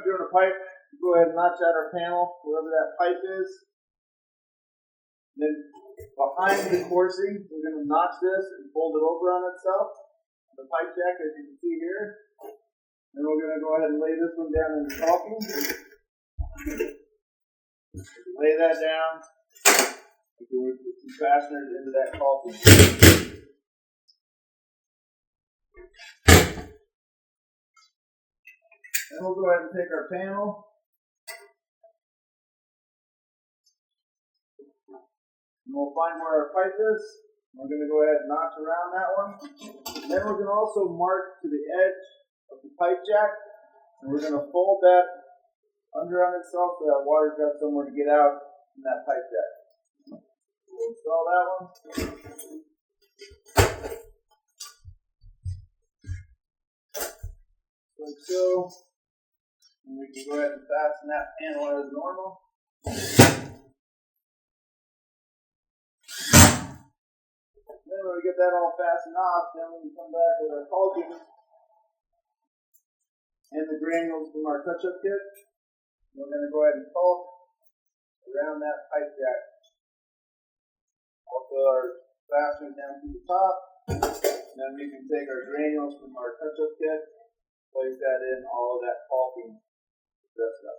doing a pipe, go ahead and notch out our panel, wherever that pipe is. Then behind the coursing, we're going to notch this and fold it over on itself. The pipe jack, as you can see here. Then we're going to go ahead and lay this one down in the caulking. Lay that down. We can put some fasteners into that caulking. Then we'll go ahead and take our panel. And we'll find where our pipe is. We're going to go ahead and notch around that one. And then we're going to also mark to the edge of the pipe jack. And we're going to fold that under on itself so that water's got somewhere to get out in that pipe jack. We'll install that one. Like so. And we can go ahead and fasten that panel as normal. Then when we get that all fastened off, then we can come back with our caulking and the granules from our touch-up kit. We're going to go ahead and caulk around that pipe jack. Also our fasteners down to the top. And then we can take our granules from our touch-up kit, place that in all of that caulking dressed up.